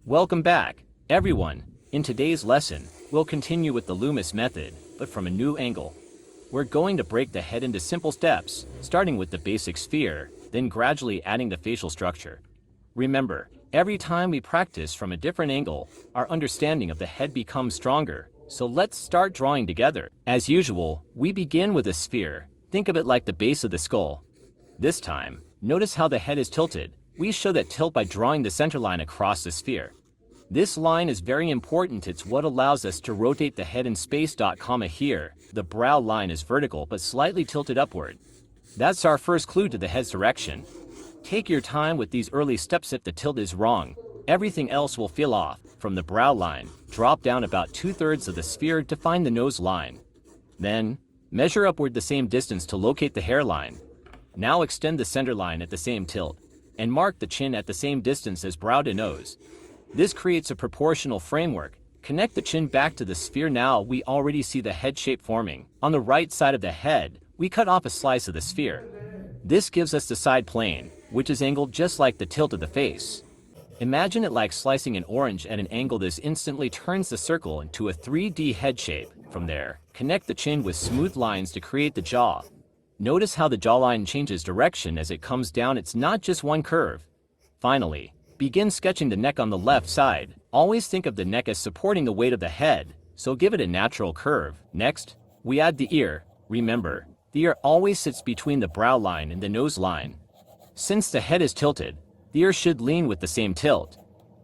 Welcome back, everyone. In today's lesson, we'll continue with the Loomis method, but from a new angle. We're going to break the head into simple steps, starting with the basic sphere, then gradually adding the facial structure. Remember, every time we practice from a different angle, our understanding of the head becomes stronger. So let's start drawing together. As usual, we begin with a sphere. Think of it like the base of the skull. This time, notice how the head is tilted. We show that tilt by drawing the center line across the sphere. This line is very important. It's what allows us to rotate the head in space. Here, the brow line is vertical but slightly tilted upward. That's our first clue to the head's direction. Take your time with these early steps. If the tilt is wrong, everything else will feel off. From the brow line, drop down about 2/3 of the sphere to find the nose line. Then, measure upward the same distance to locate the hairline. Now extend the center line at the same tilt, and mark the chin at the same distance as brow to nose. This creates a proportional framework. Connect the chin back to the sphere. Now we already see the head shape forming. On the right side of the head, we cut off a slice of the sphere. This gives us the side plane, which is angled just like the tilt of the face. Imagine it like slicing an orange at an angle. This instantly turns the circle into a 3D head shape. From there, connect the chin with smooth lines to create the jaw. Notice how the jawline changes direction as it comes down. It's not just one curve. Finally, begin sketching the neck on the left side. Always think of the neck as supporting the weight of the head, so give it a natural curve. Next, we add the ear. Remember, the ear always sits between the brow line and the nose line. Since the head is tilted, the ear should lean with the same tilt.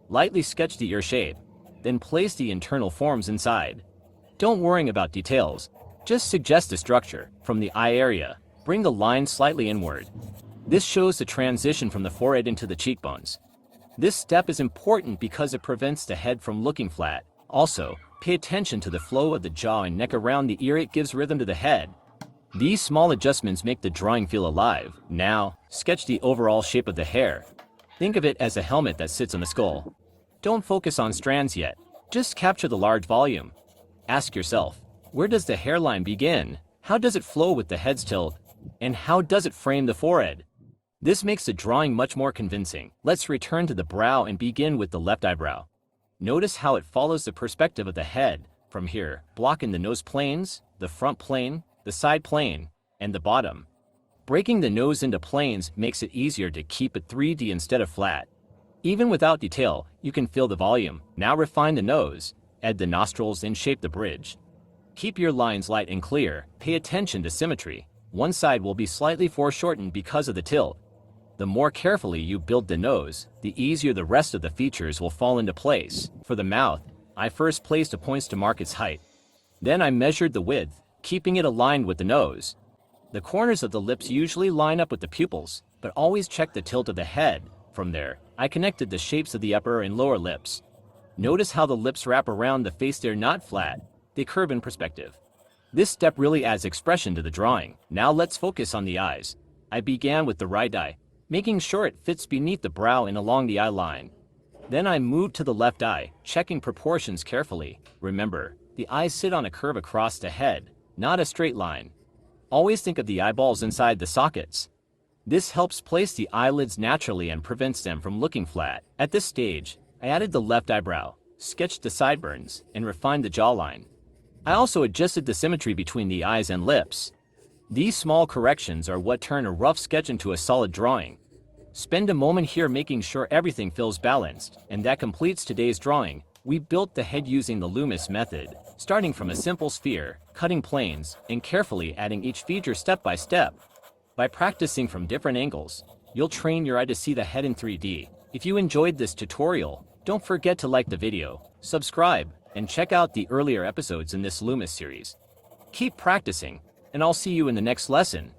Lightly sketch the ear shape, then place the internal forms inside. Don't worry about details, just suggest the structure. From the eye area, bring the line slightly inward. This shows the transition from the forehead into the cheekbones. This step is important because it prevents the head from looking flat. Also, pay attention to the flow of the jaw and neck around the ear. It gives rhythm to the head. These small adjustments make the drawing feel alive. Now, sketch the overall shape of the hair. Think of it as a helmet that sits on the skull. Don't focus on strands yet, just capture the large volume. Ask yourself, where does the hairline begin? How does it flow with the head's tilt? And how does it frame the forehead? This makes the drawing much more convincing. Let's return to the brow and begin with the left eyebrow. Notice how it follows the perspective of the head. From here, block in the nose planes, the front plane, the side plane, and the bottom. Breaking the nose into planes makes it easier to keep it 3D instead of flat. Even without detail, you can feel the volume. Now refine the nose, add the nostrils, and shape the bridge. Keep your lines light and clear. Pay attention to symmetry. One side will be slightly foreshortened because of the tilt. The more carefully you build the nose, the easier the rest of the features will fall into place. For the mouth, I first placed points to mark its height. Then I measured the width, keeping it aligned with the nose. The corners of the lips usually line up with the pupils, but always check the tilt of the head. From there, I connected the shapes of the upper and lower lips. Notice how the lips wrap around the face. They're not flat, they curve in perspective. This step really adds expression to the drawing. Now let's focus on the eyes. I began with the right eye, making sure it fits beneath the brow and along the eye line. Then I moved to the left eye, checking proportions carefully. Remember, the eyes sit on a curve across the head, not a straight line. Always think of the eyeballs inside the sockets. This helps place the eyelids naturally and prevents them from looking flat. At this stage, I added the left eyebrow, sketched the sideburns, and refined the jawline. I also adjusted the symmetry between the eyes and lips. These small corrections are what turn a rough sketch into a solid drawing. Spend a moment here making sure everything feels balanced, and that completes today's drawing. We built the head using the Loomis method, starting from a simple sphere, cutting planes, and carefully adding each feature step by step. By practicing from different angles, you'll train your eye to see the head in 3D. If you enjoyed this tutorial, don't forget to like the video, subscribe, and check out the earlier episodes in this Loomis series. Keep practicing, and I'll see you in the next lesson.